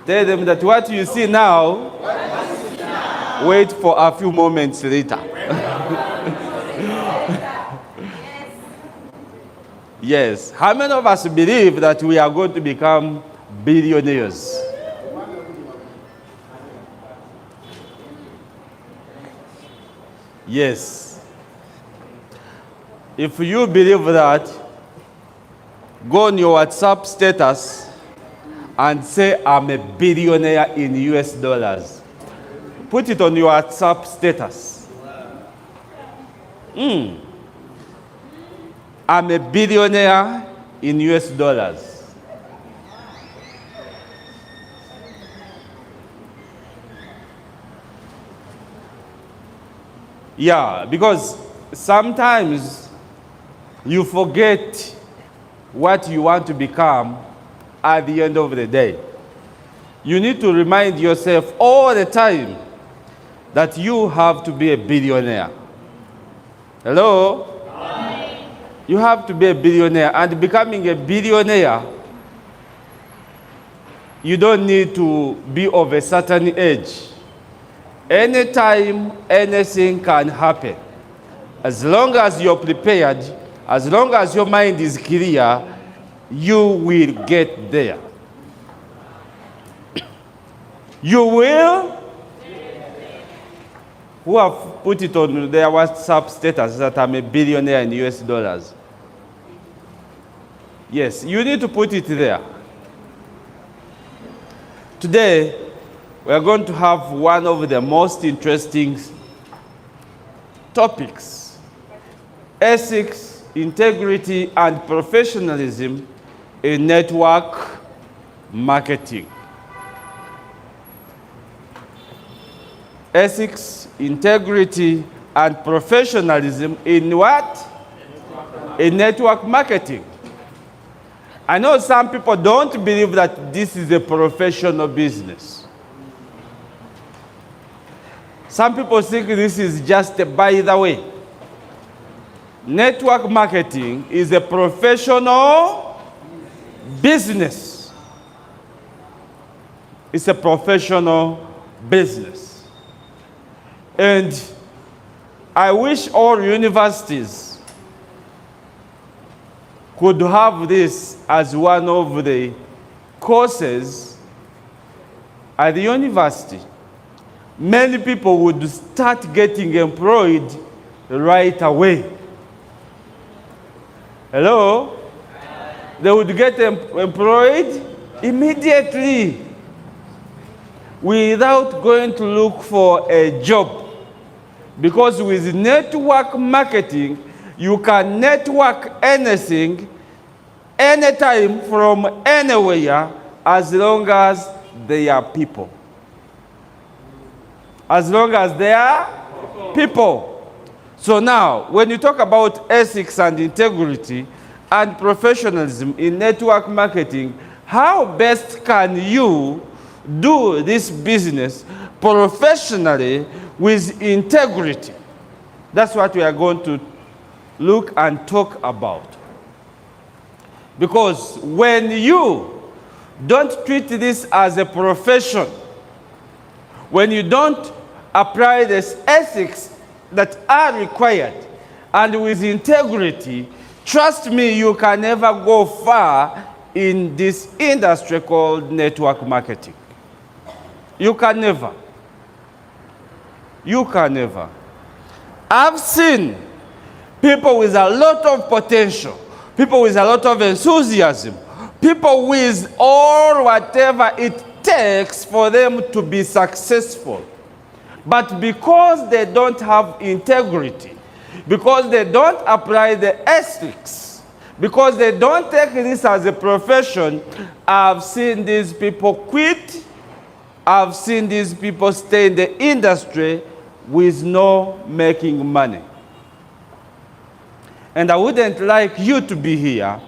Tell them that what you see now, wait for a few moments later. Yes. How many of us believe that we are going to become billionaires? Yes. If you believe that, go on your WhatsApp status and say, I'm a billionaire in US dollars. Put it on your WhatsApp status. I'm a billionaire in US dollars. Yeah, because sometimes you forget what you want to become at the end of the day. You need to remind yourself all the time that you have to be a billionaire. Hello? Hi. You have to be a billionaire, and becoming a billionaire, you don't need to be of a certain age. Anytime, anything can happen. As long as you're prepared, as long as your mind is clear, you will get there. You will? Who have put it on their WhatsApp status that I'm a billionaire in US dollars? Yes, you need to put it there. Today, we are going to have one of the most interesting topics: ethics, integrity, and professionalism in network marketing. Ethics, integrity, and professionalism in what? In network marketing. I know some people don't believe that this is a professional business. Some people think this is just a by the way. Network marketing is a professional business. It's a professional business. And I wish all universities could have this as one of the courses at the university. Many people would start getting employed right away. Hello? They would get employed immediately without going to look for a job. Because with network marketing, you can network anything, anytime, from anywhere, as long as they are people. As long as they are people. So now, when you talk about ethics and integrity and professionalism in network marketing, how best can you do this business professionally with integrity? That's what we are going to look and talk about. Because when you don't treat this as a profession, when you don't apply the ethics that are required and with integrity, trust me, you can never go far in this industry called network marketing. You can never. You can never. I've seen people with a lot of potential, people with a lot of enthusiasm, people with all whatever it takes for them to be successful. But because they don't have integrity, because they don't apply the ethics, because they don't take this as a profession, I've seen these people quit. I've seen these people stay in the industry with no making money. And I wouldn't like you to be here.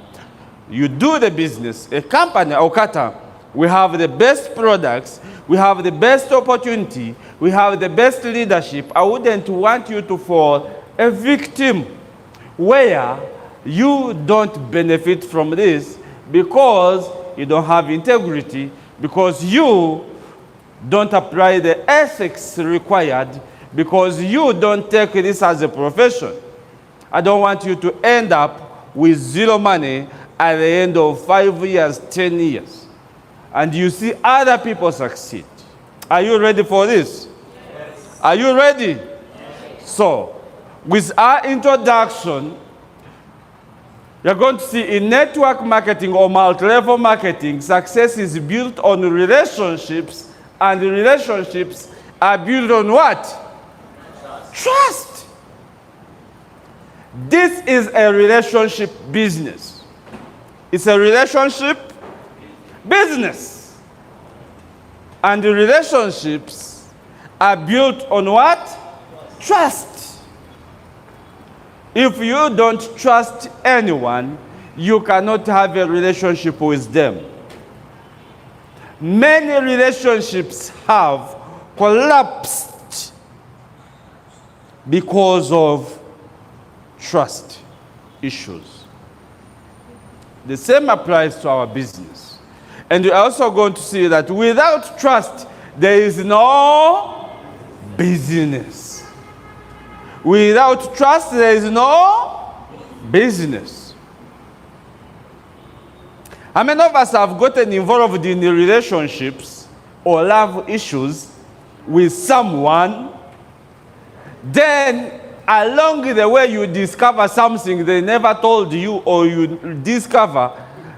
You do the business, a company, Okata, we have the best products, we have the best opportunity, we have the best leadership. I wouldn't want you to fall a victim where you don't benefit from this because you don't have integrity, because you don't apply the ethics required, because you don't take this as a profession. I don't want you to end up with zero money at the end of 5 years, 10 years. And you see other people succeed. Are you ready for this? Yes. Are you ready? Yes. So, with our introduction, you're going to see in network marketing or multi-level marketing, success is built on relationships, and the relationships are built on what? Trust. This is a relationship business. It's a relationship business. And the relationships are built on what? Trust. If you don't trust anyone, you cannot have a relationship with them. Many relationships have collapsed because of trust issues. The same applies to our business. And we're also going to see that without trust, there is no business. Without trust, there is no business. How many of us have gotten involved in relationships or love issues with someone, then along the way you discover something they never told you, or you discover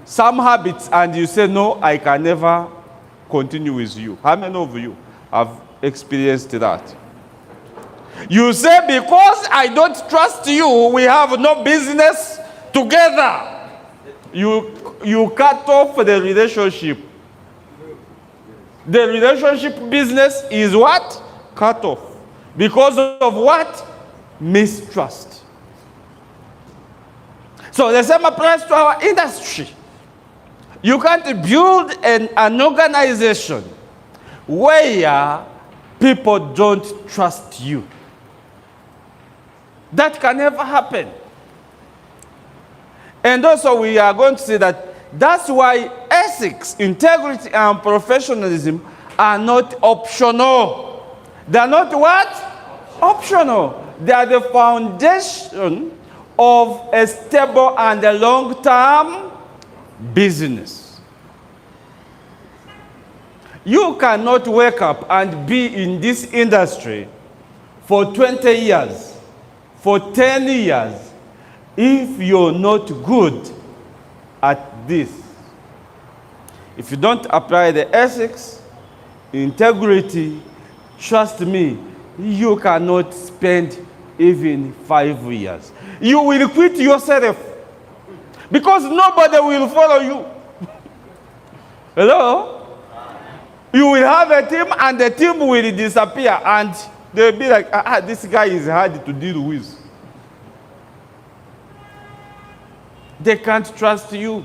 some habits and you say, no, I can never continue with you. How many of you have experienced that? You say, because I don't trust you, we have no business together. You cut off the relationship. The relationship business is what? Cut off. Because of what? Mistrust. So the same applies to our industry. You can't build an organization where people don't trust you. That can never happen. And also we are going to see that that's why ethics, integrity, and professionalism are not optional. They are not what? Optional. They are the foundation of a stable and a long-term business. You cannot wake up and be in this industry for 20 years, for 10 years, if you're not good at this. If you don't apply the ethics, integrity, trust me, you cannot spend even 5 years. You will quit yourself because nobody will follow you. Hello? You will have a team and the team will disappear and they'll be like, this guy is hard to deal with. They can't trust you.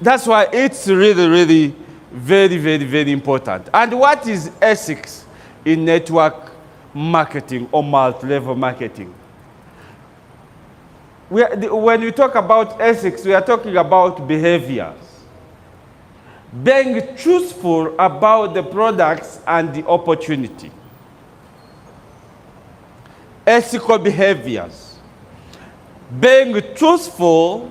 That's why it's really, really very, very, very important. And what is ethics in network marketing or multi-level marketing? When we talk about ethics, we are talking about behaviors. Being truthful about the products and the opportunity. Ethical behaviors. Being truthful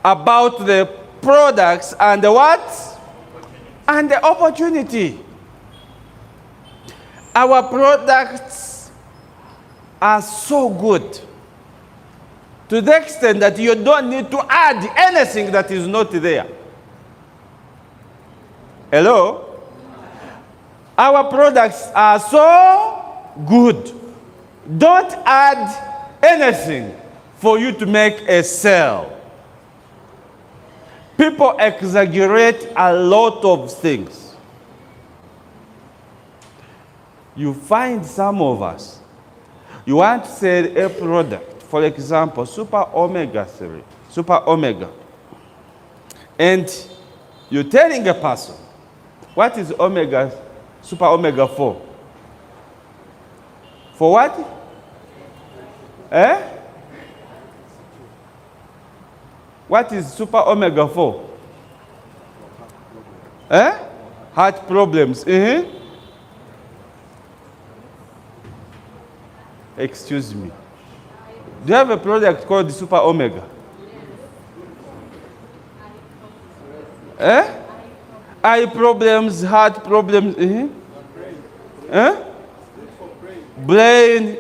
about the products and the what? And the opportunity. Our products are so good to the extent that you don't need to add anything that is not there. Hello? Our products are so good. Don't add anything for you to make a sale. People exaggerate a lot of things. You find some of us, you want to sell a product, for example, Super Omega 3, Super Omega. And you're telling a person, what is Omega, Super Omega for? For what? What is super omega for? Eh? Heart problems. Excuse me. Do you have a product called Super Omega? Eh? Eye problems, heart problems. Eh? Brain.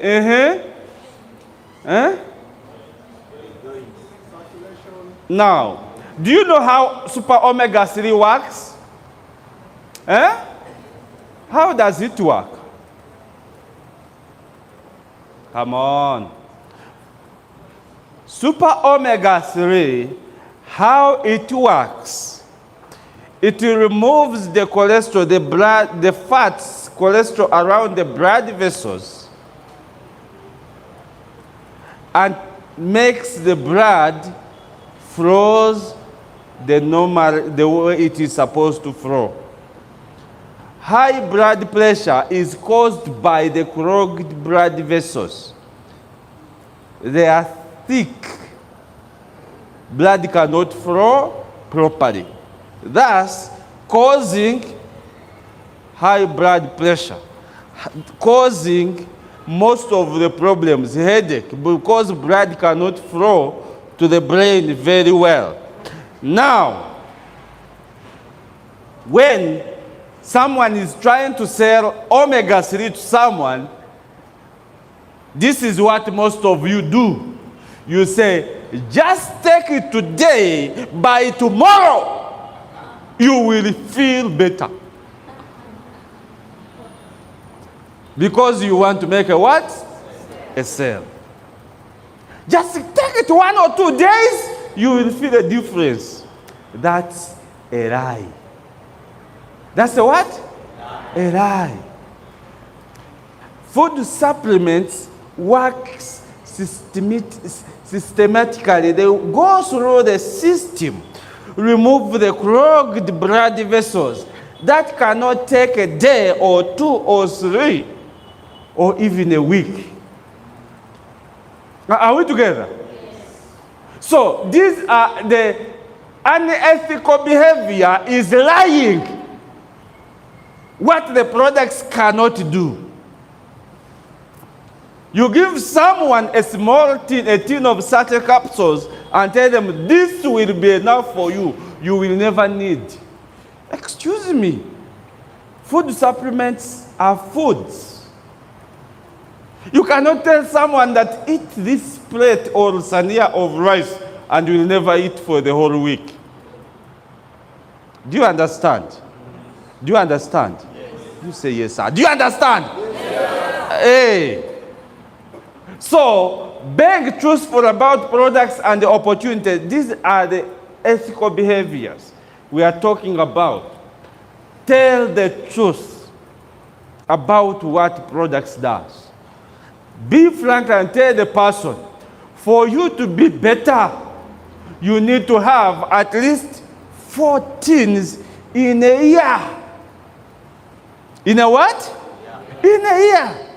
Now, do you know how Super Omega 3 works? Eh? How does it work? Come on. Super Omega 3, how it works. It removes the cholesterol, the fats, cholesterol around the blood vessels and makes the blood flows the way it is supposed to flow. High blood pressure is caused by the clogged blood vessels. They are thick. Blood cannot flow properly, thus causing high blood pressure, causing most of the problems, headache, because blood cannot flow to the brain very well. Now, when someone is trying to sell omega-3 to someone, this is what most of you do. You say, just take it today, by tomorrow, you will feel better. Because you want to make a what? A sale. Just take it 1 or 2 days, you will feel a difference. That's a lie. That's a what? A lie. Food supplements works systematically. They go through the system, remove the clogged blood vessels. That cannot take a day or 2 or 3 or even a week. Are we together? Yes. So these are the unethical behavior is lying. What the products cannot do. You give someone a small tin, a tin of certain capsules, and tell them this will be enough for you. You will never need. Excuse me. Food supplements are foods. You cannot tell someone that eat this plate or sania of rice and you will never eat for the whole week. Do you understand? Do you understand? Yes. You say yes, sir. Do you understand? Yes. Hey. So, being truthful about products and the opportunity, these are the ethical behaviors we are talking about. Tell the truth about what products does. Be frank and tell the person, for you to be better, you need to have at least 4 tins in a year. In a what? Yeah. In a year.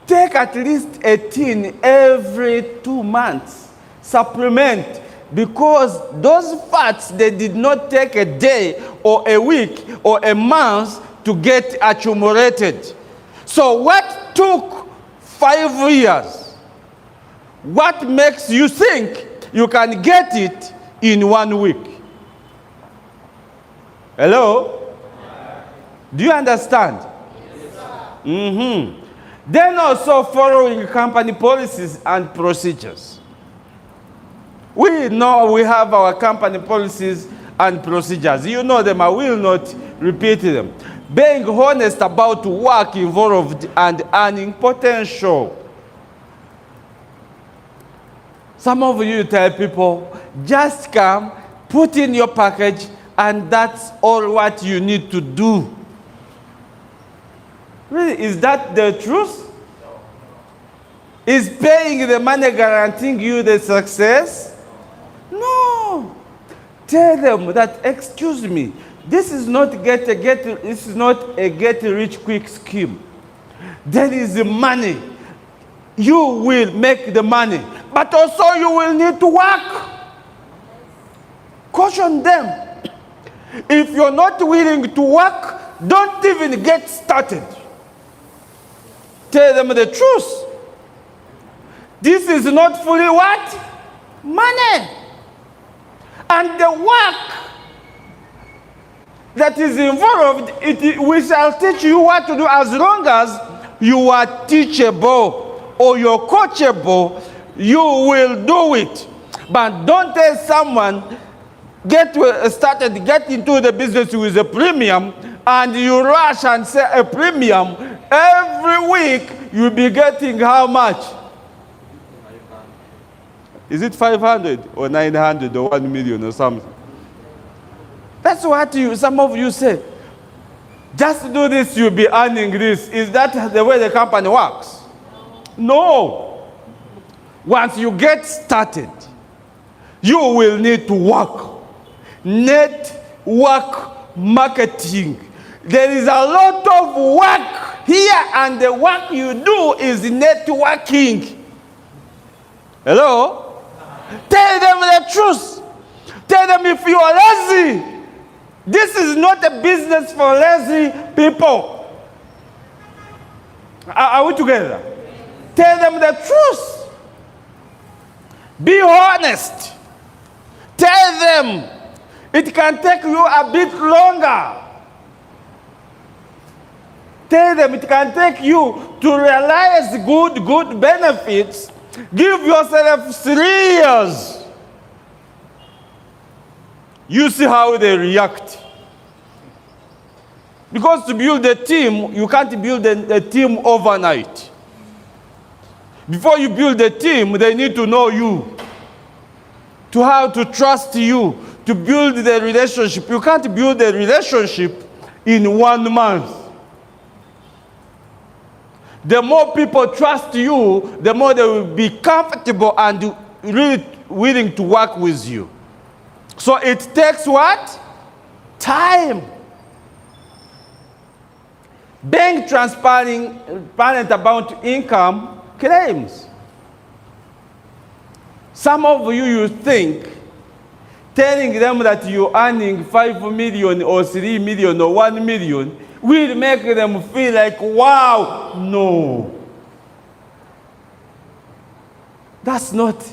Take at least a tin every 2 months. Supplement, because those fats, they did not take a day or a week or a month to get accumulated. So what took 5 years? What makes you think you can get it in 1 week? Hello? Do you understand? Yes, Then also following company policies and procedures. We know we have our company policies and procedures. You know them, I will not repeat them. Being honest about work involved and earning potential. Some of you tell people, just come, put in your package, and that's all what you need to do. Really, is that the truth? No. Is paying the money guaranteeing you the success? No. Tell them that, excuse me, this is not this is not a get rich quick scheme. There is money. you will make the money. But also you will need to work. Caution them. If you're not willing to work, don't even get started. Tell them the truth. This is not fully what? Money. And the work that is involved, we shall teach you what to do as long as you are teachable or you're coachable, you will do it. But don't tell someone, get into the business with a premium, and you rush and say a premium. Every week you'll be getting how much? Is it 500 or 900 or 1 million or something? That's what some of you say. Just do this, you'll be earning this. Is that the way the company works? No. Once you get started, you will need to work. Network marketing. There is a lot of work here, and the work you do is networking. Hello? Tell them the truth. Tell them if you are lazy. This is not a business for lazy people. Are we together? Tell them the truth. Be honest. Tell them it can take you a bit longer. Tell them it can take you to realize good benefits. Give yourself 3 years. You see how they react. Because to build a team, you can't build a team overnight. Before you build a team, they need to know you, to how to trust you, to build the relationship. You can't build a relationship in 1 month. The more people trust you, the more they will be comfortable and really willing to work with you. So it takes what? Time. Being transparent about income claims. Some of you think telling them that you're earning 5 million or 3 million or 1 million will make them feel like, wow. No. That's not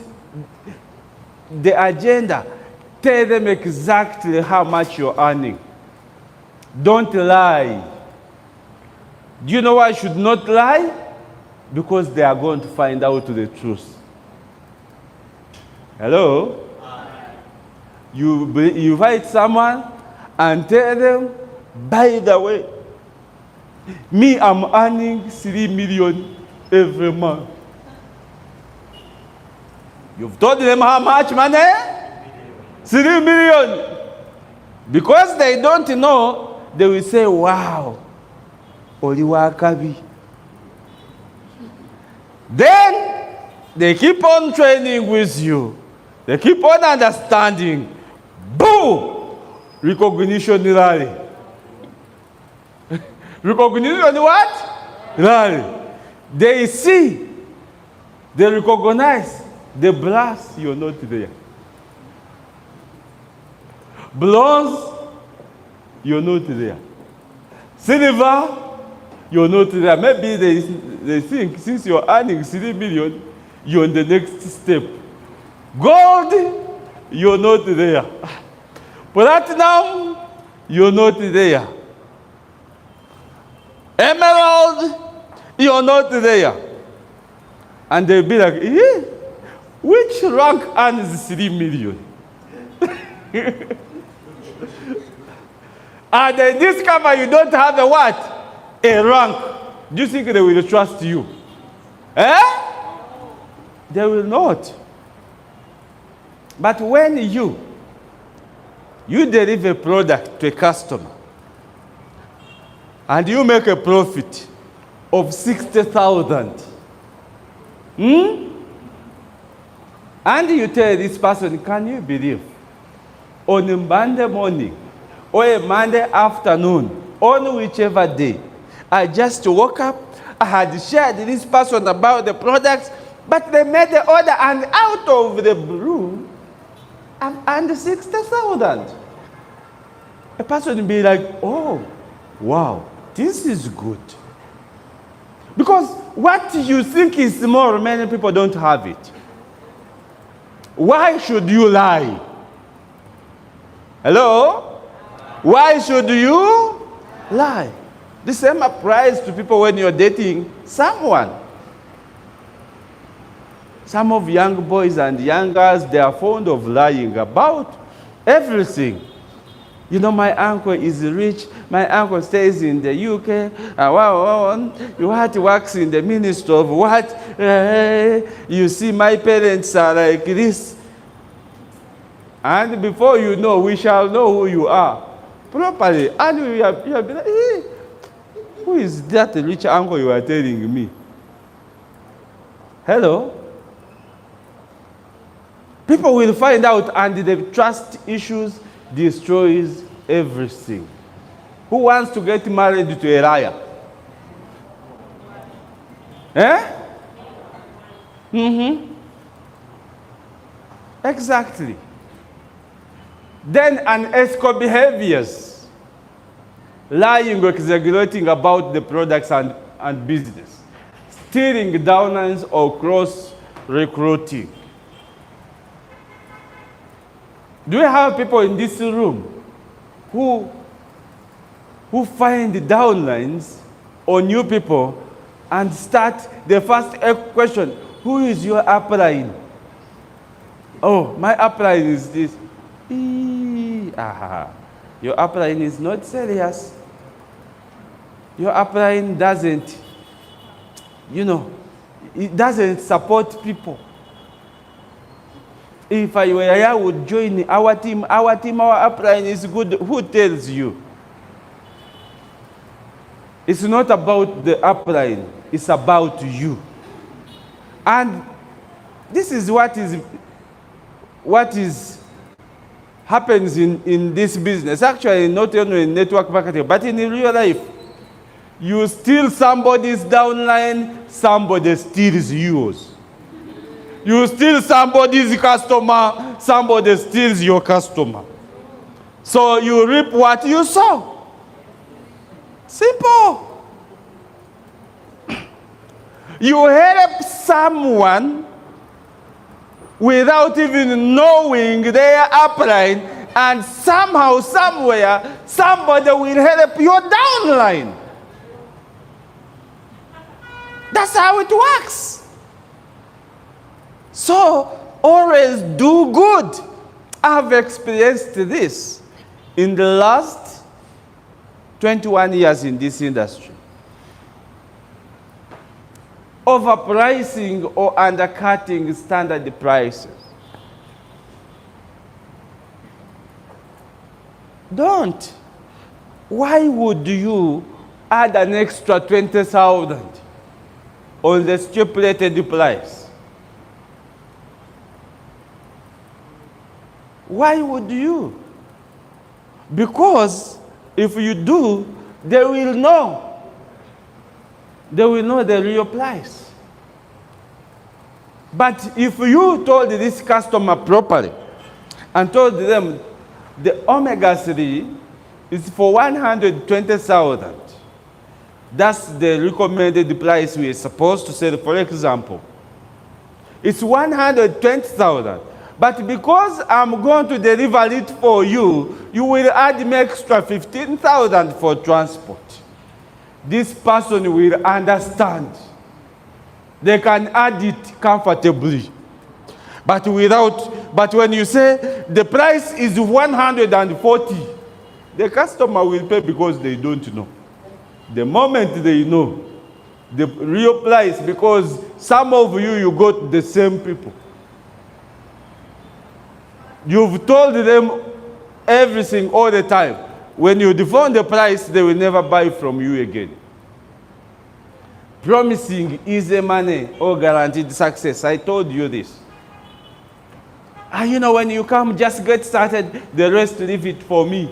the agenda. Tell them exactly how much you're earning. Don't lie. Do you know why I should not lie? Because they are going to find out the truth. Hello? You invite someone and tell them, by the way, me, I'm earning 3 million every month. You've told them how much money? 3 million. Because they don't know, they will say, wow, Oliwakabi. Then they keep on training with you. They keep on understanding. Boom! Recognition rally. Recognition what? Rally. They see, they recognize, they blast, you're not there. Bronze, you're not there. Silver, you're not there. Maybe they think since you're earning 3 million, you're on the next step. Gold, you're not there. Platinum, you're not there. Emerald, you're not there. And they'll be like, which rank earns 3 million? And they discover you don't have a what? A rank. Do you think they will trust you? They will not. But when you deliver a product to a customer and you make a profit of 60,000, and you tell this person, can you believe, on a Monday morning or a Monday afternoon, on whichever day, I just woke up. I had shared this person about the products, but they made the order, and out of the blue, I've earned 60,000. A person will be like, oh, wow, this is good. Because what you think is small, many people don't have it. Why should you lie? Hello? Why should you lie? The same applies to people when you're dating someone. Some of young boys and young girls, they are fond of lying about everything. You know, my uncle is rich. My uncle stays in the UK. What works in the ministry of what? You see, my parents are like this. And before you know, we shall know who you are properly. And you have been like, hey, who is that rich uncle you are telling me? Hello? People will find out, and the trust issues destroys everything. Who wants to get married to a liar? Exactly. Then unethical behaviors. Lying or exaggerating about the products and business. Stealing downlines or cross-recruiting. Do we have people in this room who find downlines or new people and start the first question, who is your upline? Oh, my upline is this. Your upline is not serious. Your upline doesn't, it doesn't support people. If I were here, I would join our team. Our upline is good. Who tells you? It's not about the upline. It's about you. And this is what happens in this business. Actually, not only in network marketing, but in real life. You steal somebody's downline, somebody steals yours. You steal somebody's customer, somebody steals your customer. So you reap what you sow. Simple. You help someone without even knowing their upline, and somehow, somewhere, somebody will help your downline. That's how it works. So, always do good. I've experienced this in the last 21 years in this industry. Overpricing or undercutting standard prices. Don't. Why would you add an extra 20,000 on the stipulated price? Why would you? Because if you do, they will know. They will know the real price. But if you told this customer properly and told them the omega-3 is for 120,000, that's the recommended price we are supposed to sell, for example. It's 120,000. But because I'm going to deliver it for you, you will add me extra 15,000 for transport. This person will understand. They can add it comfortably. But when you say the price is 140, the customer will pay because they don't know. The moment they know the real price, because some of you got the same people. You've told them everything all the time. When you define the price, they will never buy from you again. Promising easy money or guaranteed success. I told you this. And when you come, just get started. The rest, leave it for me.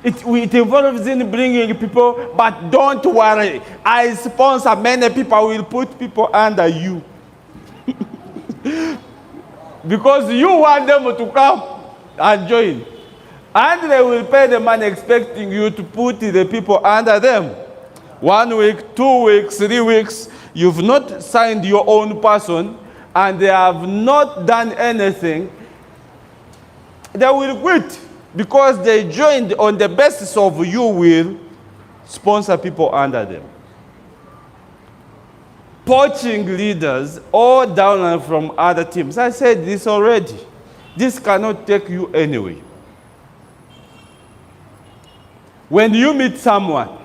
It involves in bringing people, but don't worry. I sponsor many people. I will put people under you. Because you want them to come and join. And they will pay the money expecting you to put the people under them. 1 week, 2 weeks, 3 weeks, you've not signed your own person, and they have not done anything. They will quit because they joined on the basis of you will sponsor people under them. Poaching leaders all down from other teams. I said this already. This cannot take you anywhere. When you meet someone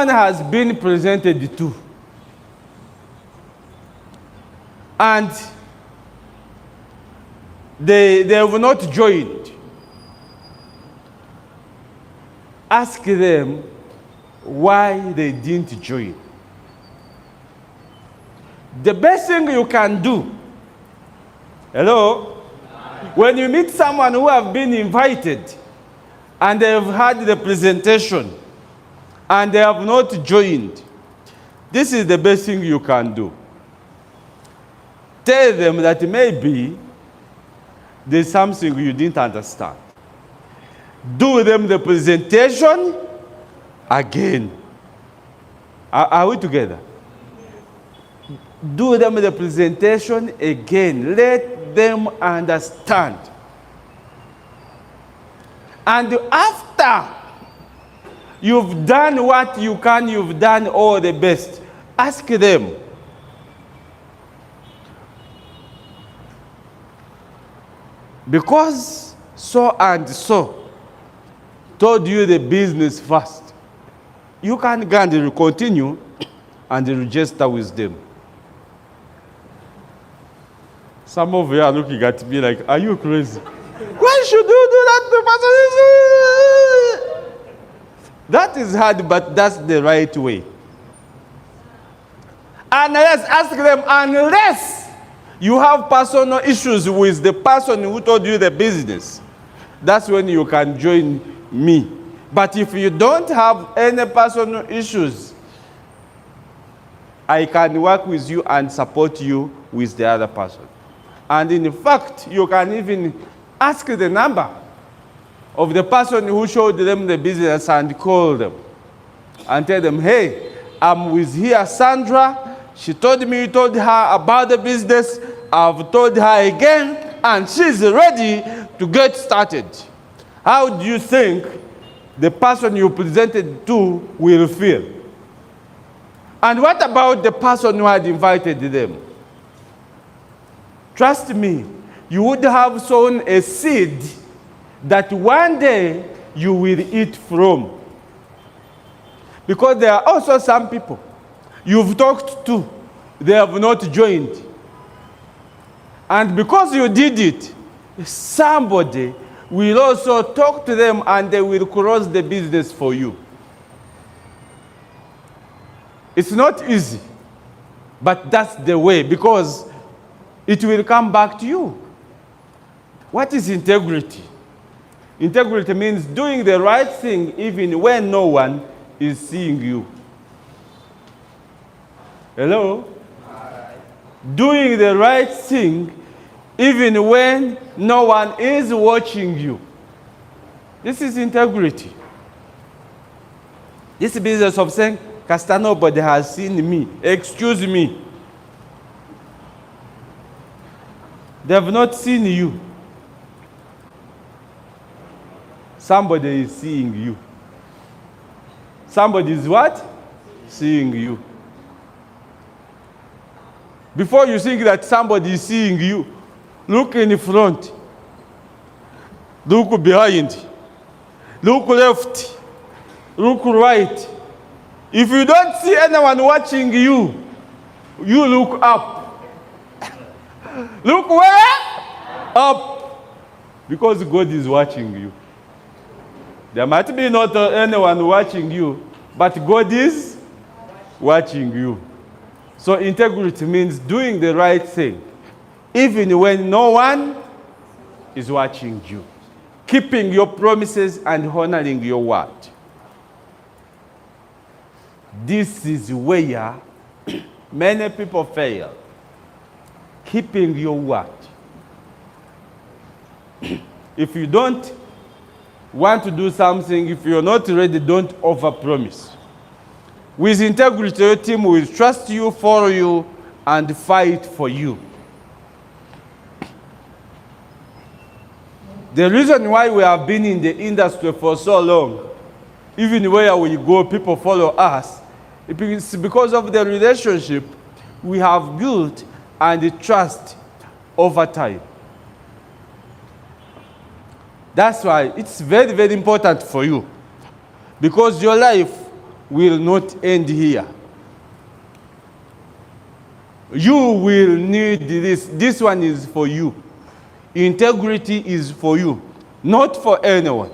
has been presented to, and they have not joined, ask them why they didn't join. The best thing you can do, hello? When you meet someone who have been invited and they have had the presentation and they have not joined, this is the best thing you can do. Tell them that maybe there's something you didn't understand. Do them the presentation again. Are we together? Do them the presentation again. Let them understand. And after you've done what you can, you've done all the best, ask them, because so and so told you the business first, you can continue and register with them. Some of you are looking at me like, are you crazy? Why should you do that to person? That is hard, but that's the right way. And let's ask them, unless you have personal issues with the person who told you the business, that's when you can join me. But if you don't have any personal issues, I can work with you and support you with the other person. And in fact, you can even ask the number of the person who showed them the business and call them and tell them, hey, I'm with here Sandra. She told me you told her about the business. I've told her again, and she's ready to get started. How do you think the person you presented to will feel? And what about the person who had invited them? Trust me, you would have sown a seed that one day you will eat from. Because there are also some people you've talked to, they have not joined. And because you did it, somebody will also talk to them and they will close the business for you. It's not easy, but that's the way, because it will come back to you. What is integrity? Integrity means doing the right thing even when no one is seeing you. Hello? Doing the right thing even when no one is watching you. This is integrity. This business of saying, Pastor, nobody has seen me. Excuse me. They have not seen you. Somebody is seeing you. Somebody is what? Seeing you. Before you think that somebody is seeing you, look in the front. Look behind. Look left. Look right. If you don't see anyone watching you, you look up. Look where? Up. Because God is watching you. There might be not anyone watching you, but God is watching you. So integrity means doing the right thing, even when no one is watching you. keeping your promises and honoring your word. This is where many people fail. Keeping your word. If you don't want to do something, if you're not ready, don't overpromise. With integrity, your team will trust you, follow you, and fight for you. The reason why we have been in the industry for so long, even where we go, people follow us, it's because of the relationship we have built and the trust over time. That's why it's very, very important for you, because your life will not end here. You will need this. This one is for you. Integrity is for you, not for anyone.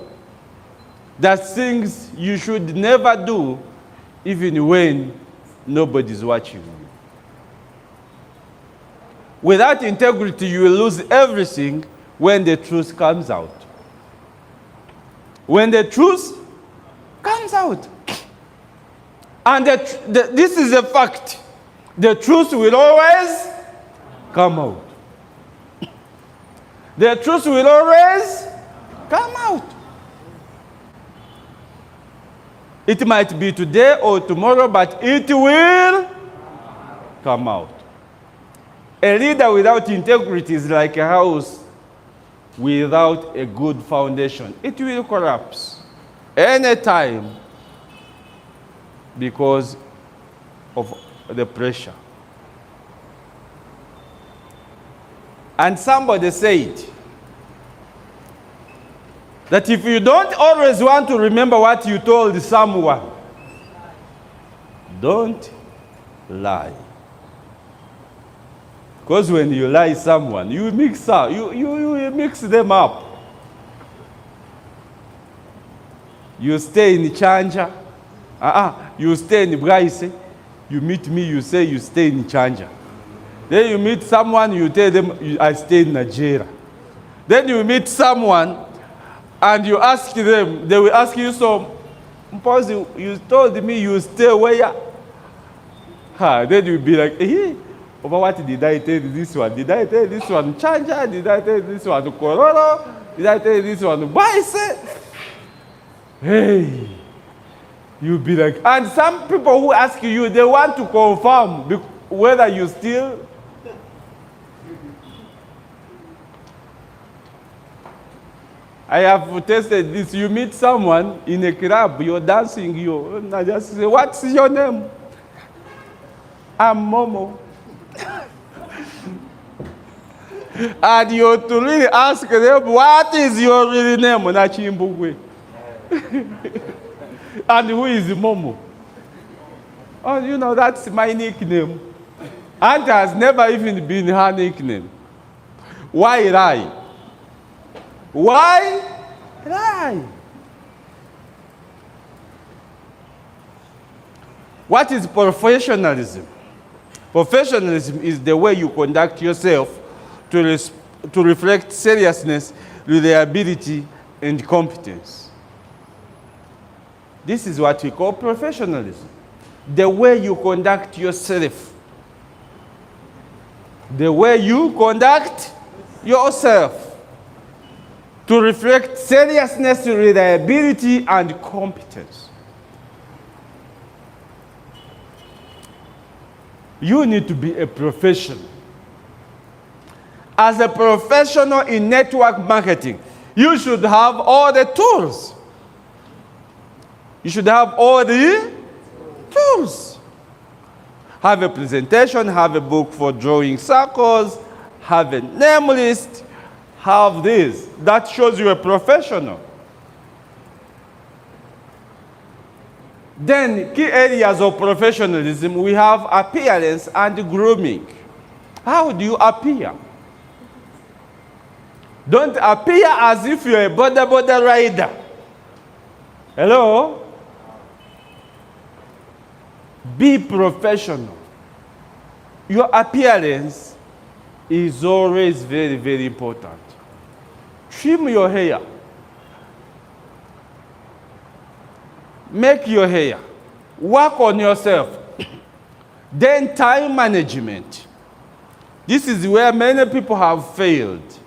That's things you should never do, even when nobody's watching you. Without integrity, you will lose everything when the truth comes out. When the truth comes out. And this is a fact. The truth will always come out. The truth will always come out. It might be today or tomorrow, but it will come out. A leader without integrity is like a house without a good foundation. It will collapse anytime because of the pressure. And somebody said that if you don't always want to remember what you told someone, don't lie. Because when you lie someone, you mix them up. You stay in Chanja. You stay in Bryce. You meet me, you say you stay in Chanja. Then you meet someone, you tell them, I stay in Nigeria. Then you meet someone, and you ask them, they will ask you, so, you told me you stay where? Then you'll be like, over what did I tell this one? Did I tell this one Chanja? Did I tell this one Kororo? Did I tell this one Bryce? Hey. You'll be like, and some people who ask you, they want to confirm whether you still. I have tested this. You meet someone in a club, you're dancing, and I just say, what's your name? I'm Momo. And you to really ask them, what is your real name? Nachimbugwe. And who is Momo? Oh, that's my nickname. And has never even been her nickname. Why lie? Why lie? What is professionalism? Professionalism is the way you conduct yourself to reflect seriousness, reliability, and competence. This is what we call professionalism. The way you conduct yourself. The way you conduct yourself to reflect seriousness, reliability, and competence. You need to be a professional. As a professional in network marketing, you should have all the tools. You should have all the tools. Have a presentation, have a book for drawing circles, have a name list, have this. That shows you a professional. Then, key areas of professionalism, we have appearance and grooming. How do you appear? Don't appear as if you're a border rider. Hello? Be professional. Your appearance is always very, very important. Trim your hair. make your hair, work on yourself. Then time management. This is where many people have failed.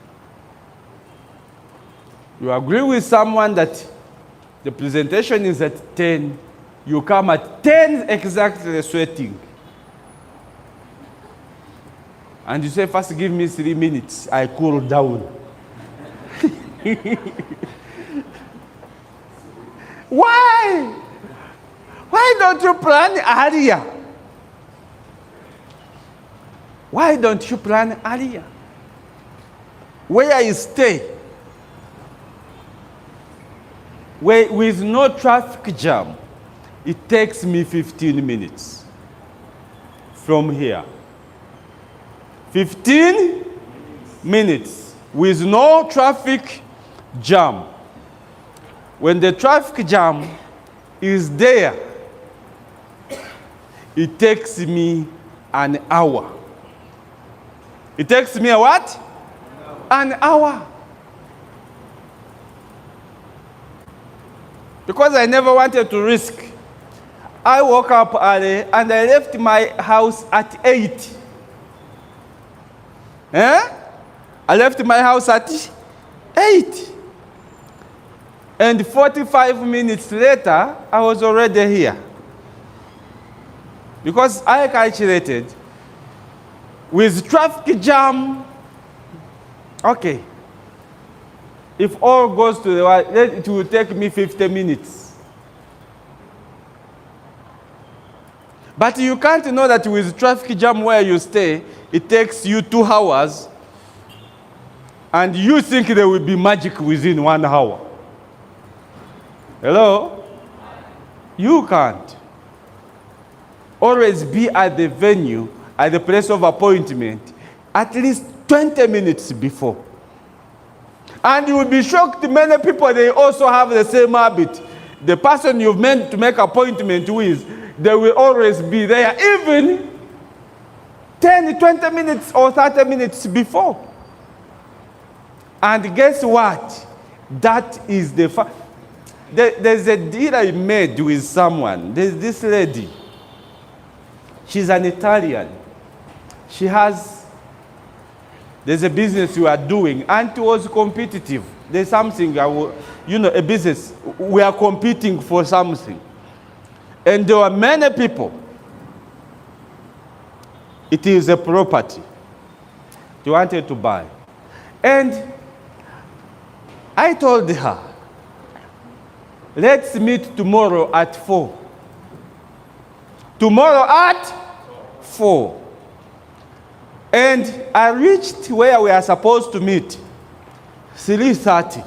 You agree with someone that the presentation is at 10, you come at 10 exactly sweating. And you say, first give me 3 minutes, I cool down. Why? Why don't you plan earlier? Why don't you plan earlier? Where you stay, with no traffic jam, it takes me 15 minutes from here. 15 minutes with no traffic jam. When the traffic jam is there, it takes me an hour. It takes me a what? An hour. Because I never wanted to risk. I woke up early and I left my house at 8. I left my house at 8. And 45 minutes later, I was already here. Because I calculated, with traffic jam, okay, if all goes to the right, it will take me 50 minutes. But you can't know that with traffic jam where you stay, it takes you 2 hours, and you think there will be magic within 1 hour. Hello? You can't. Always be at the venue, at the place of appointment, at least 20 minutes before. And you will be shocked, many people, they also have the same habit. The person you've meant to make appointment with, they will always be there, even 10, 20 minutes or 30 minutes before. And guess what? That is the fact. There's a deal I made with someone. There's this lady. She's an Italian. There's a business we are doing, and it was competitive. There's something, a business. We are competing for something. And there were many people. It is a property they wanted to buy. And I told her, let's meet tomorrow at 4. Tomorrow at 4. And I reached where we are supposed to meet, 3:30.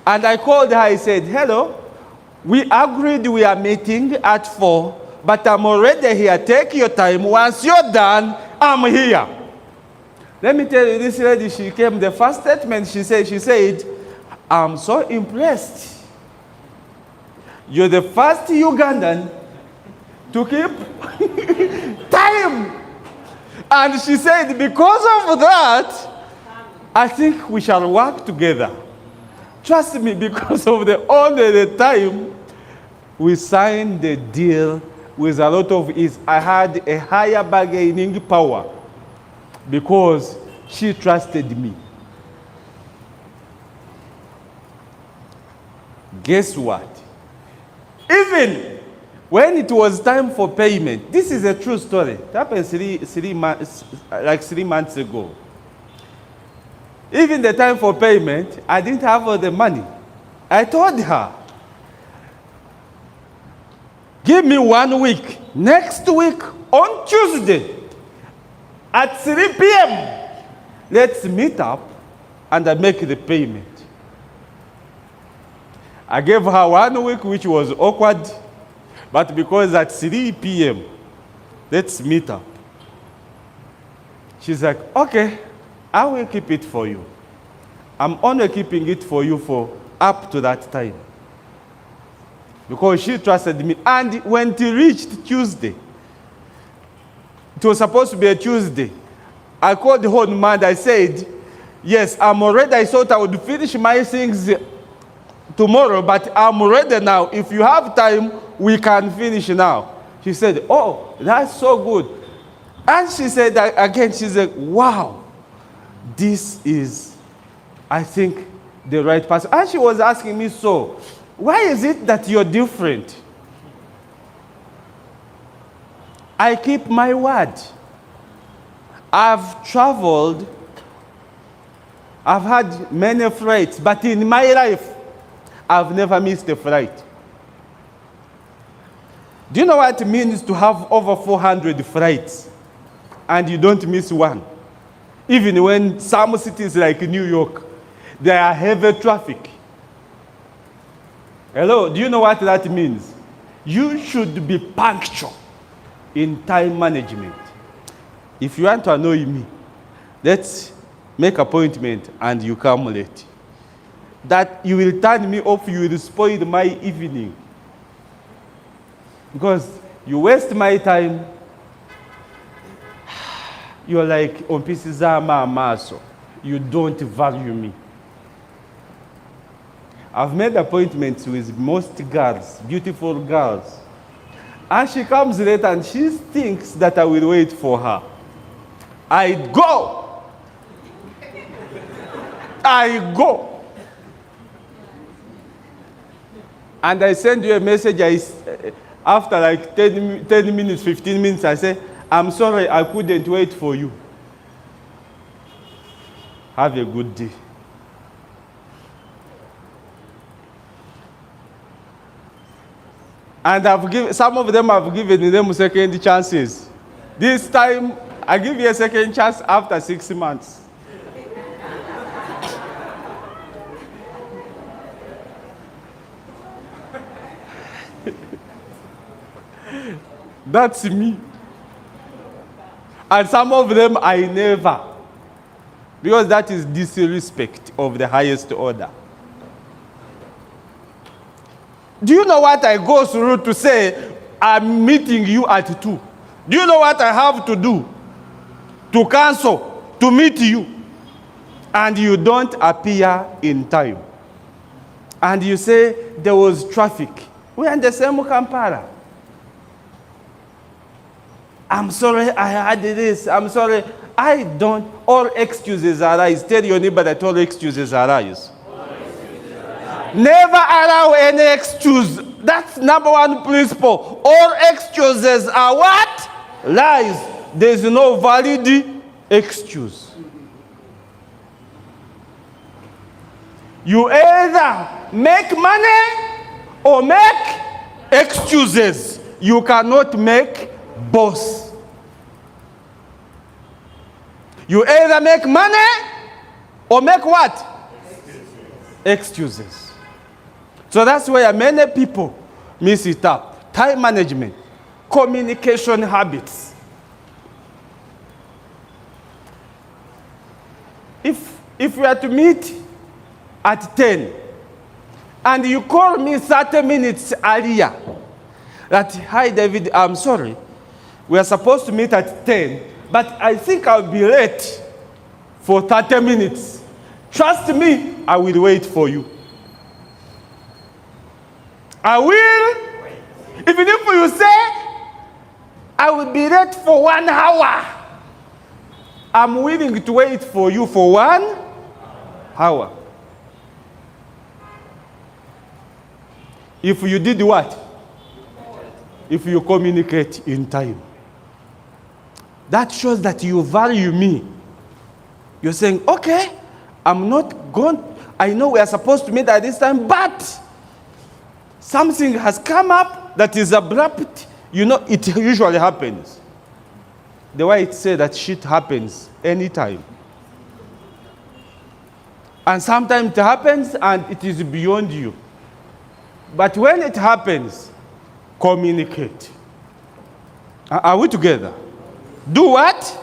And I called her, I said, hello, we agreed we are meeting at 4, but I'm already here. Take your time. Once you're done, I'm here. Let me tell you, this lady, she came, the first statement she said, I'm so impressed. You're the first Ugandan to keep time. And she said, because of that, I think we shall work together. Trust me, because of the time, we signed the deal with a lot of ease. I had a higher bargaining power because she trusted me. Guess what? Even when it was time for payment, this is a true story. It happened 3 months ago. Even the time for payment, I didn't have all the money. I told her, give me 1 week. Next week, on Tuesday, at 3 p.m., let's meet up and I make the payment. I gave her 1 week, which was awkward, but because at 3 p.m., let's meet up. She's like, okay, I will keep it for you. I'm only keeping it for you for up to that time. Because she trusted me. And when it reached Tuesday, it was supposed to be a Tuesday, I called the whole Monday. I said, yes, I'm already, I thought I would finish my things tomorrow, but I'm ready now. If you have time, we can finish now. She said, oh, that's so good. And she said that again, she said, wow, this is, I think, the right person. And she was asking me, so, why is it that you're different? I keep my word. I've traveled, I've had many flights, but in my life, I've never missed a flight. Do you know what it means to have over 400 flights and you don't miss one? Even when some cities like New York, there are heavy traffic. Hello, do you know what that means? You should be punctual in time management. If you want to annoy me, let's make appointment and you come late. That you will turn me off, you will spoil my evening. Because you waste my time, you're like, Ompisizama Amaso, you don't value me. I've made appointments with most girls, beautiful girls. And she comes late and she thinks that I will wait for her. I go. I go. And I send you a message, after like 10 minutes, 15 minutes, I say, I'm sorry, I couldn't wait for you. Have a good day. And some of them have given them second chances. This time, I give you a second chance after 6 months. That's me. And some of them I never. Because that is disrespect of the highest order. Do you know what I go through to say, I'm meeting you at 2? Do you know what I have to do to cancel, to meet you? And you don't appear in time. And you say, there was traffic. We are in the same Kampala. I'm sorry, I had this. I'm sorry. I don't. All excuses arise. Tell your neighbor that all excuses arise. Never allow any excuse. That's number one principle. All excuses are what? Lies. There's no valid excuse. You either make money or make excuses. You cannot make both. You either make money or make what? Excuses. So that's where many people miss it up. Time management, communication habits. If we are to meet at 10 and you call me 30 minutes earlier, that, hi David, I'm sorry, we are supposed to meet at 10, but I think I'll be late for 30 minutes. Trust me, I will wait for you. I will. Even if you say, I will be late for 1 hour, I'm willing to wait for you for 1 hour. If you did what? If you communicate in time. That shows that you value me. You're saying, okay, I'm not going, I know we are supposed to meet at this time, but something has come up that is abrupt. You know, it usually happens. The way it said that shit happens anytime. And sometimes it happens and it is beyond you. But when it happens, communicate. Are we together? Do what?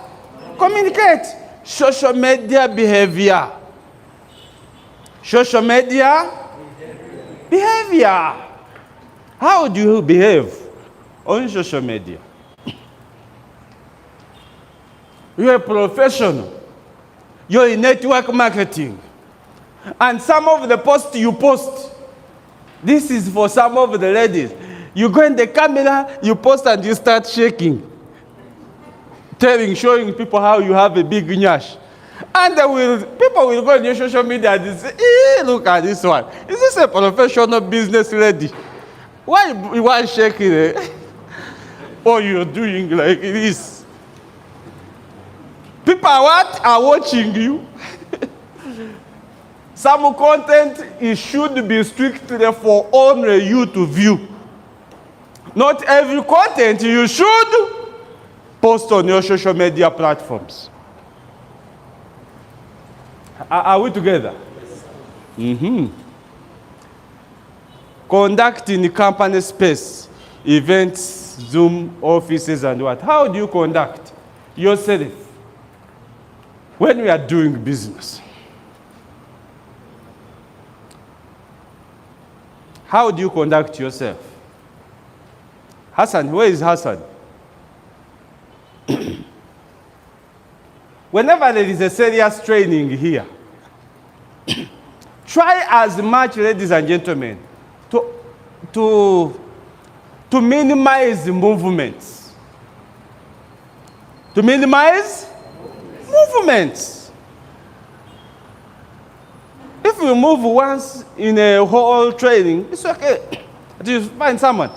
Communicate. Social media behavior. Social media behavior. How do you behave on social media? You're a professional. You're in network marketing. And some of the posts you post, This is for some of the ladies. You go in the camera, you post and you start shaking. Showing people how you have a big nyash. And people will go on your social media and say, look at this one. Is this a professional business lady? Why you want shaking? Or you're doing like this? People are watching you. Some content it should be strictly for only you to view. Not every content you should post on your social media platforms. Are we together? Mm-hmm. Conduct in the company space, events, Zoom, offices, and what? How do you conduct yourself when we are doing business? How do you conduct yourself? Hassan, where is Hassan? Whenever there is a serious training here, try as much, ladies and gentlemen, to minimize movements. To minimize movements. If you move once in a whole training, it's okay. You find someone.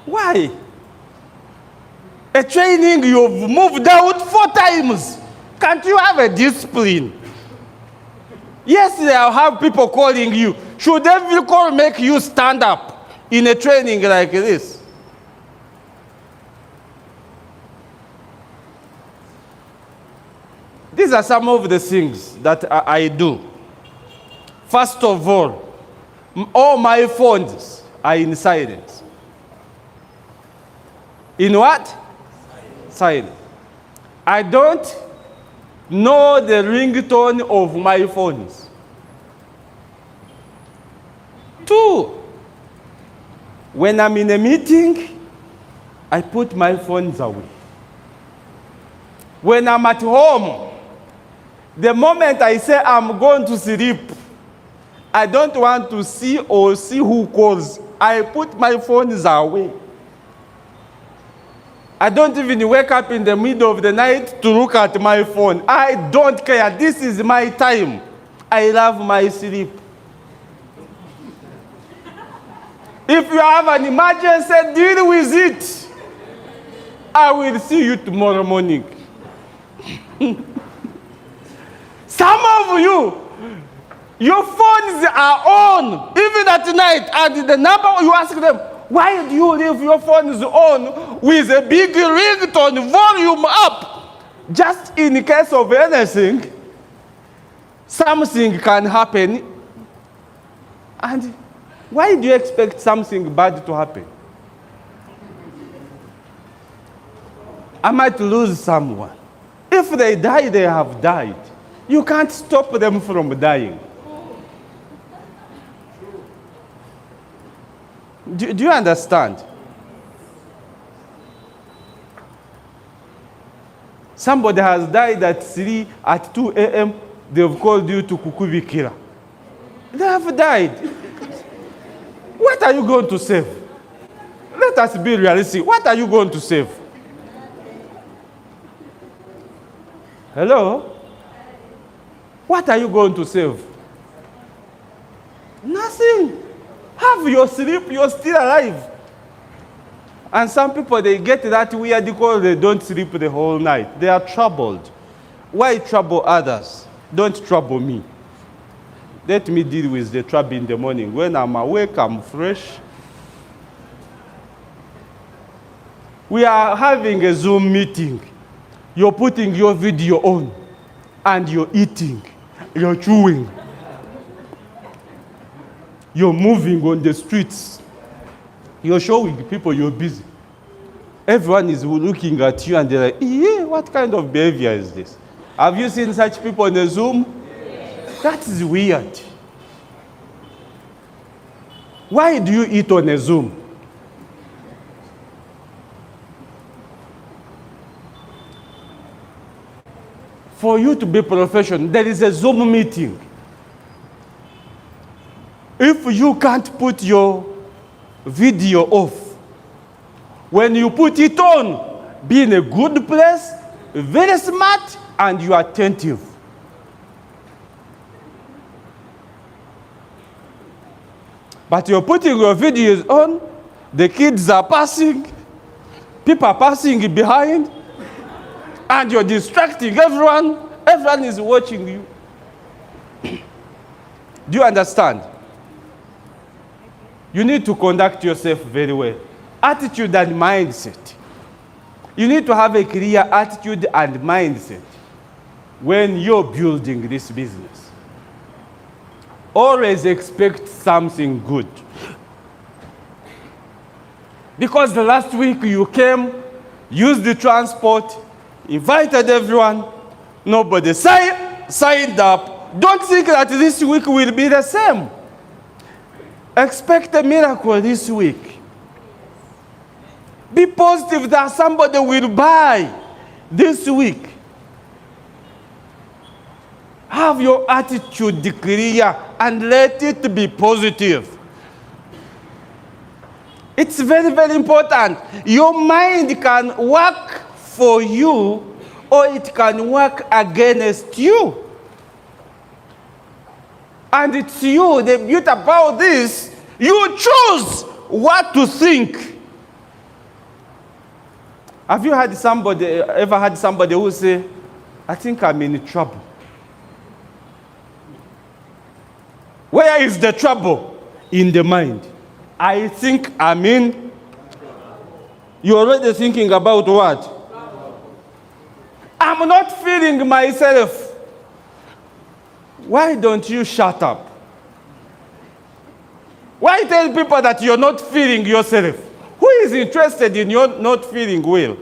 Why? A training you've moved out 4 times. Can't you have a discipline? Yes, they'll have people calling you. Should every call make you stand up in a training like this? These are some of the things that I do. First of all my phones are in silence. In what? Silent. I don't know the ringtone of my phones. 2, when I'm in a meeting, I put my phones away. When I'm at home, the moment I say I'm going to sleep, I don't want to see who calls. I put my phones away. I don't even wake up in the middle of the night to look at my phone. I don't care. This is my time. I love my sleep. If you have an emergency, deal with it. I will see you tomorrow morning. Some of you, your phones are on, even at night, and the number you ask them, why do you leave your phones on with a big ringtone, volume up? Just in case of anything, something can happen. And why do you expect something bad to happen? I might lose someone. If they die, they have died. You can't stop them from dying. Do you understand? Somebody has died at 2 a.m. They've called you to Kukubikira. They have died. What are you going to save? Let us be realistic. What are you going to save? Hello? What are you going to save? Nothing. Have your sleep, you're still alive. And some people, they get that weird because they don't sleep the whole night. They are troubled. Why trouble others? Don't trouble me. Let me deal with the trouble in the morning. When I'm awake, I'm fresh. We are having a Zoom meeting. You're putting your video on, and you're eating, you're chewing. You're moving on the streets. You're showing people you're busy. Everyone is looking at you and they're like, yeah, what kind of behavior is this? Have you seen such people on the Zoom? Yes. That is weird. Why do you eat on a Zoom? For you to be professional, there is a Zoom meeting. If you can't put your video off, when you put it on, be in a good place, very smart, and you are attentive. But you're putting your videos on, the kids are passing, people are passing behind, and you're distracting everyone. Everyone is watching you. Do you understand? You need to conduct yourself very well. Attitude and mindset. You need to have a clear attitude and mindset when you're building this business. Always expect something good. Because the last week you came, used the transport, invited everyone, nobody signed up. Don't think that this week will be the same. Expect a miracle this week. Be positive that somebody will buy this week. Have your attitude clear and let it be positive. It's very, very important. Your mind can work for you or it can work against you. And it's you, the beauty about this, you choose what to think. Have you ever had somebody who say, I think I'm in trouble? Where is the trouble? In the mind. I think I'm in. You're already thinking about what? I'm not feeling myself. Why don't you shut up? Why tell people that you're not feeling yourself? Who is interested in your not feeling well?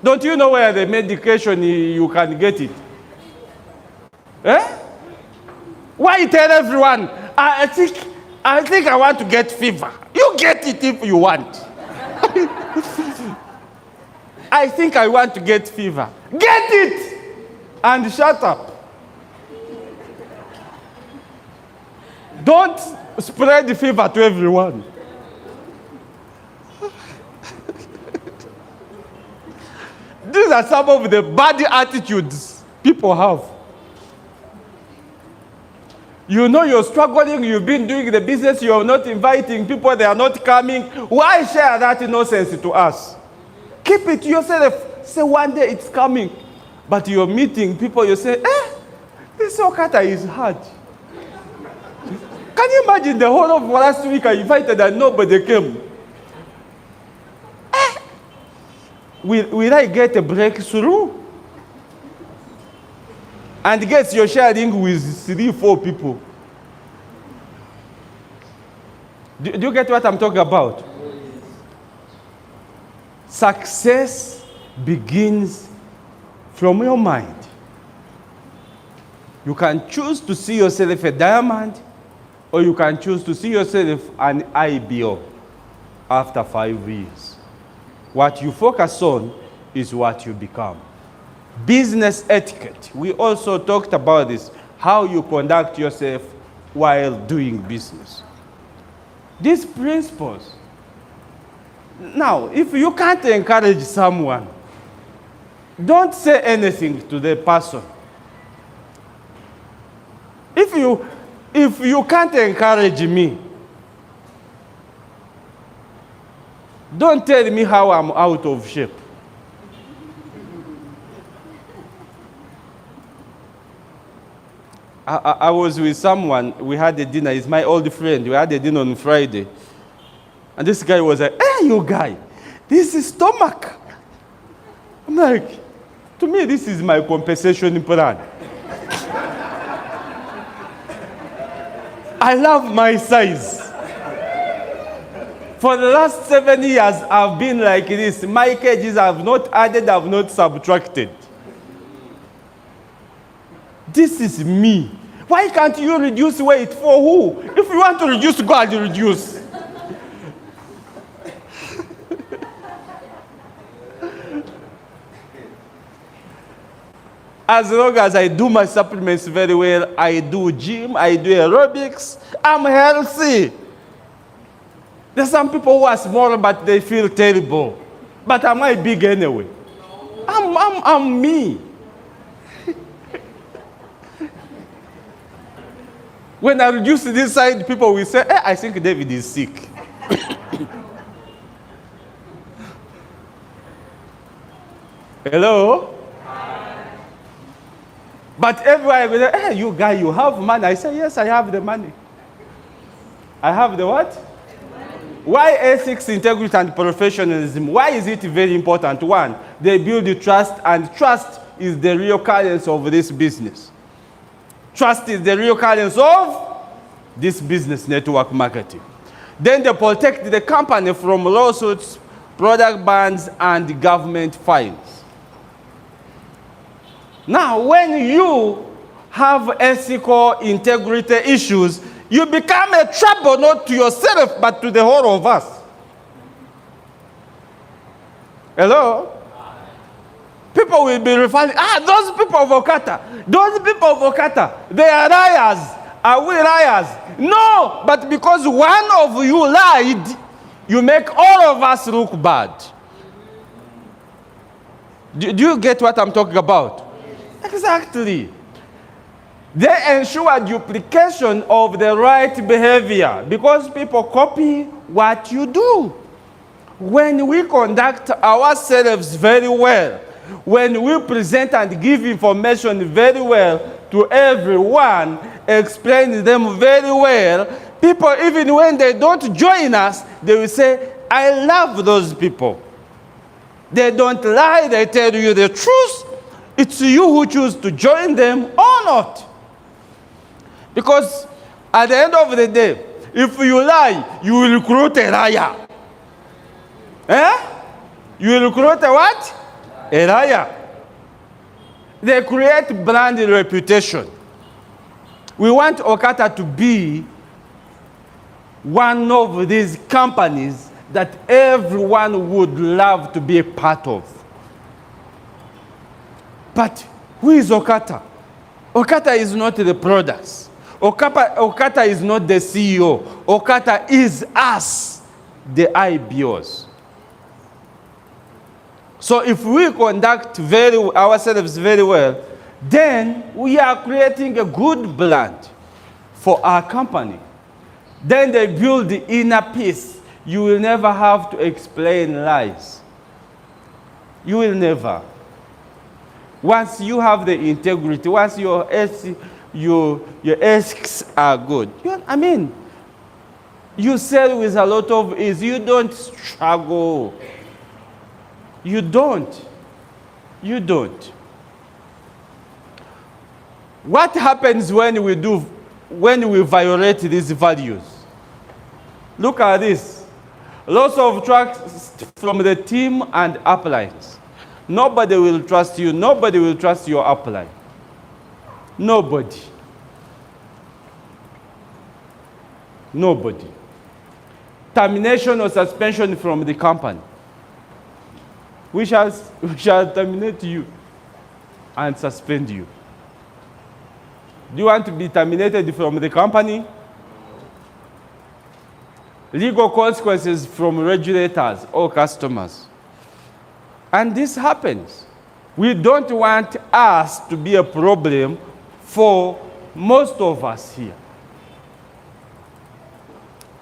Don't you know where the medication you can get it? Eh? Why tell everyone, I think I want to get fever. You get it if you want. I think I want to get fever. Get it! And shut up. Don't spread the fever to everyone. These are some of the bad attitudes people have. You know you're struggling, you've been doing the business, you're not inviting people, they are not coming. Why share that nonsense to us? Keep it to yourself. Say one day it's coming. But you're meeting people, you say, this Okata is hard. Can you imagine the whole of last week I invited and nobody came? Will I get a breakthrough? And guess you're sharing with 3-4 people. Do you get what I'm talking about? Success begins from your mind. You can choose to see yourself a diamond, or you can choose to see yourself an IBO after 5 years. What you focus on is what you become. Business etiquette. We also talked about this, how you conduct yourself while doing business. These principles. Now, if you can't encourage someone, don't say anything to the person. If you can't encourage me, don't tell me how I'm out of shape. I was with someone, we had a dinner, he's my old friend, we had a dinner on Friday. And this guy was like, hey, you guy, this is stomach. I'm like, to me, this is my compensation plan. I love my size. For the last 7 years, I've been like this. My kgs I've not added, I've not subtracted. This is me. Why can't you reduce weight for who? If you want to reduce, go and reduce. As long as I do my supplements very well, I do gym, I do aerobics, I'm healthy. There's some people who are small, but they feel terrible. But am I big anyway? I'm me. When I reduce this side, people will say, I think David is sick. Hello? But everywhere I go, hey, you guy, you have money. I say, yes, I have the money. I have the what? Why ethics, integrity, and professionalism? Why is it very important? One, they build the trust, and trust is the real currency of this business. Trust is the real currency of this business, network marketing. Then they protect the company from lawsuits, product bans, and government fines. Now, when you have ethical integrity issues, you become a trouble not to yourself, but to the whole of us. Hello? People will be referring, those people of Okata, they are liars. Are we liars? No, but because one of you lied, you make all of us look bad. Do you get what I'm talking about? Exactly. They ensure duplication of the right behavior because people copy what you do. When we conduct ourselves very well, when we present and give information very well to everyone, explain them very well, people, even when they don't join us, they will say, I love those people. They don't lie, they tell you the truth. It's you who choose to join them or not. Because at the end of the day, if you lie, you will recruit a liar. You will recruit a what? A liar. They create brand reputation. We want Okata to be one of these companies that everyone would love to be a part of. But who is Okata? Okata is not the products. Okata is not the CEO. Okata is us, the IBOs. So if we conduct ourselves very well, then we are creating a good brand for our company. Then they build the inner peace. You will never have to explain lies. You will never. Once you have the integrity, once your ethics are good, you sell with a lot of ease. You don't struggle. You don't. You don't. What happens when we violate these values? Look at this. Lots of trust from the team and uplines. Nobody will trust you. Nobody will trust your upline. Nobody. Nobody. Termination or suspension from the company. We shall terminate you and suspend you. Do you want to be terminated from the company? Legal consequences from regulators or customers. And this happens. We don't want us to be a problem for most of us here.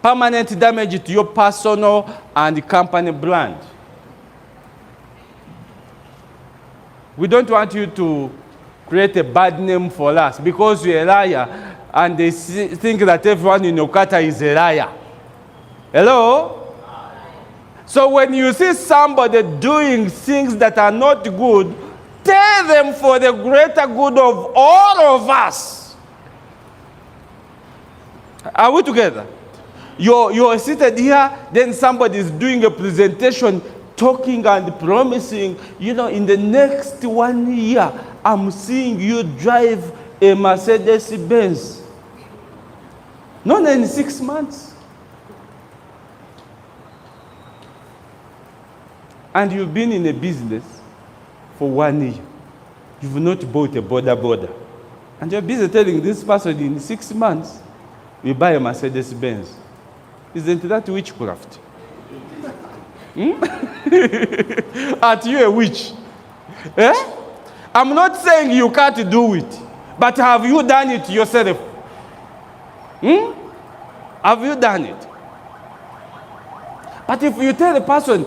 Permanent damage to your personal and company brand. We don't want you to create a bad name for us because you're a liar and they think that everyone in Okata is a liar. Hello? So when you see somebody doing things that are not good, tell them for the greater good of all of us. Are we together? You're seated here, then somebody is doing a presentation, talking and promising, in the next 1 year, I'm seeing you drive a Mercedes-Benz. Not in 6 months. And you've been in a business for 1 year. You've not bought a border. And you're busy telling this person in 6 months, we buy a Mercedes Benz. Isn't that witchcraft? Aren't you a witch? Eh? I'm not saying you can't do it, but have you done it yourself? Have you done it? But if you tell a person,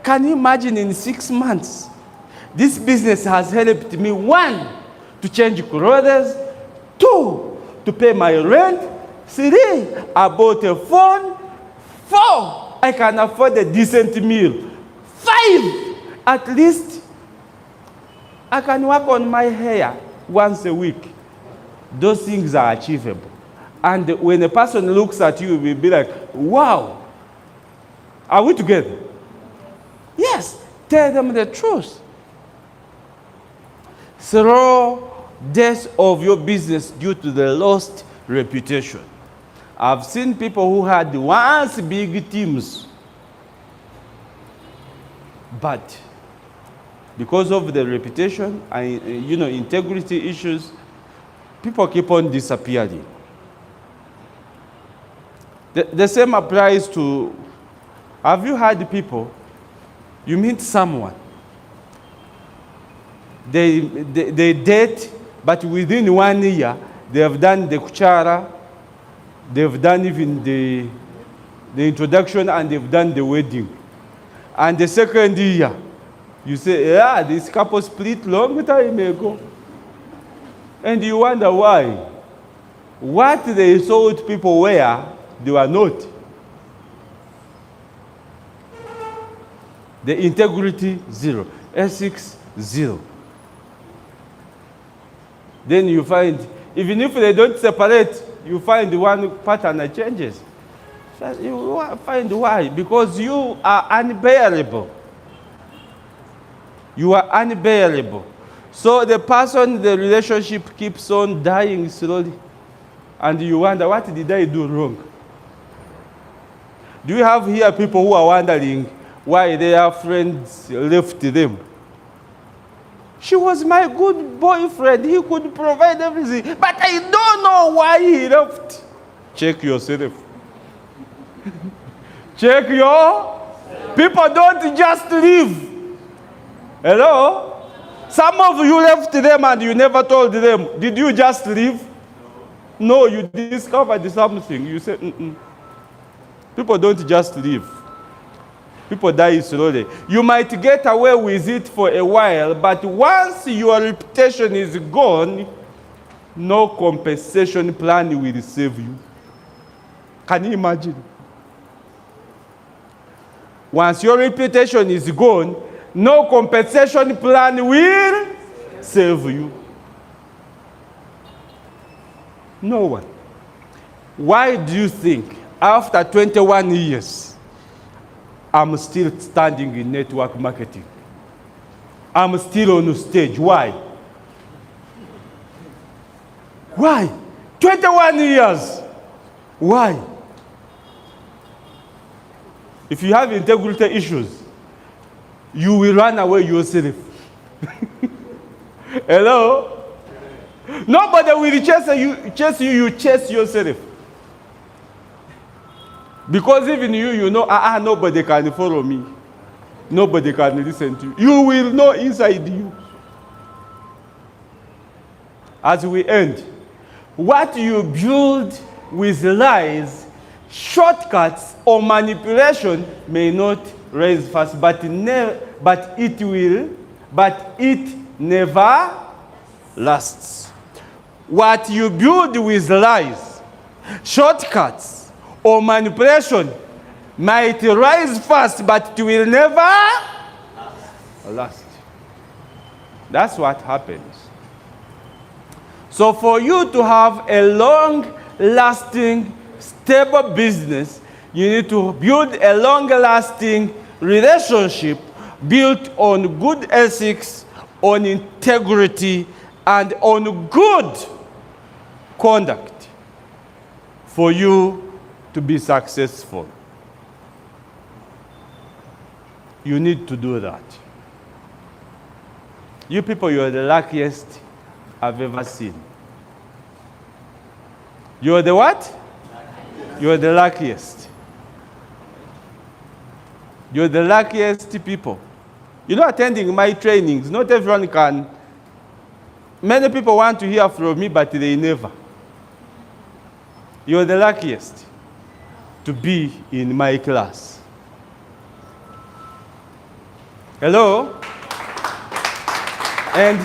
can you imagine in 6 months, this business has helped me, 1, to change clothes, 2, to pay my rent, 3, I bought a phone, 4, I can afford a decent meal, 5, at least I can work on my hair once a week. Those things are achievable. And when a person looks at you, will be like, wow, are we together? Yes, tell them the truth. Throw death of your business due to the lost reputation. I've seen people who had once big teams, but because of the reputation and integrity issues, people keep on disappearing. The same applies to, have you had people, you meet someone, they date, but within 1 year, they have done the kuchara, they've done even the introduction, and they've done the wedding. And the second year, you say, yeah, this couple split long time ago. And you wonder why. What they thought people were, they were not. The integrity, 0. Ethics, 0. Then you find, even if they don't separate, you find one pattern that changes. You find why? Because you are unbearable. You are unbearable. So the person, the relationship keeps on dying slowly. And you wonder, what did I do wrong? Do you have here people who are wondering why their friends left them? She was my good boyfriend. He could provide everything. But I don't know why he left. Check yourself. Check your... People don't just leave. Hello? Some of you left them and you never told them. Did you just leave? No, you discovered something. You said, People don't just leave. People die slowly. You might get away with it for a while, but once your reputation is gone, no compensation plan will save you. Can you imagine? Once your reputation is gone, no compensation plan will save you. No one. Why do you think after 21 years, I'm still standing in network marketing? I'm still on stage. Why? Why? 21 years. Why? If you have integrity issues, you will run away yourself. Hello? Nobody will chase you, you chase yourself. Because even you know, nobody can follow me. Nobody can listen to you. You will know inside you. As we end, what you build with lies, shortcuts, or manipulation may not rise fast, but it never lasts. What you build with lies, shortcuts, or manipulation might rise fast, but it will never last. That's what happens. So for you to have a long-lasting, stable business, you need to build a long-lasting relationship built on good ethics, on integrity, and on good conduct for you to be successful. You need to do that. You people, you're the luckiest I've ever seen. You're the what? You're the luckiest. You're the luckiest people. You know, attending my trainings, not everyone can. Many people want to hear from me, but they never. You're the luckiest to be in my class. Hello? And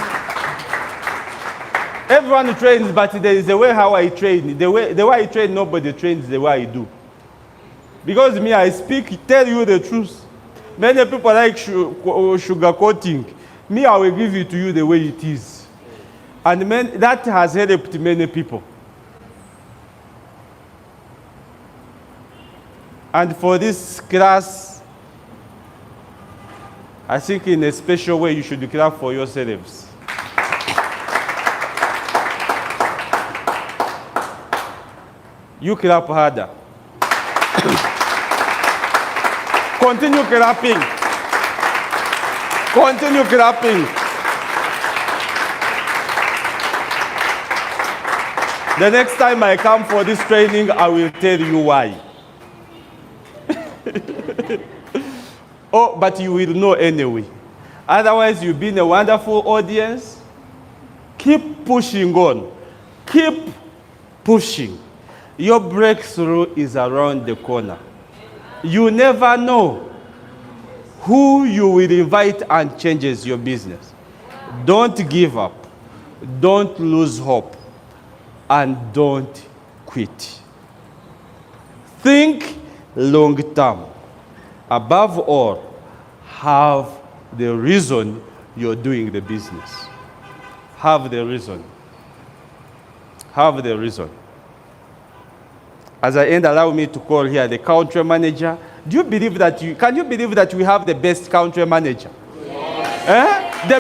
everyone trains, but there is a way how I train. The way I train, nobody trains the way I do. Because me, I tell you the truth. Many people like sugarcoating. Me, I will give it to you the way it is. And that has helped many people. And for this class, I think in a special way you should clap for yourselves. You clap harder. Continue clapping. Continue clapping. The next time I come for this training, I will tell you why. Oh, but you will know anyway. Otherwise, you've been a wonderful audience. Keep pushing on. Keep pushing. Your breakthrough is around the corner. You never know who you will invite and changes your business. Don't give up. Don't lose hope. And don't quit. Think long term. Above all, have the reason you're doing the business. Have the reason. Have the reason. As I end, allow me to call here the country manager. Can you believe that we have the best country manager? Yes.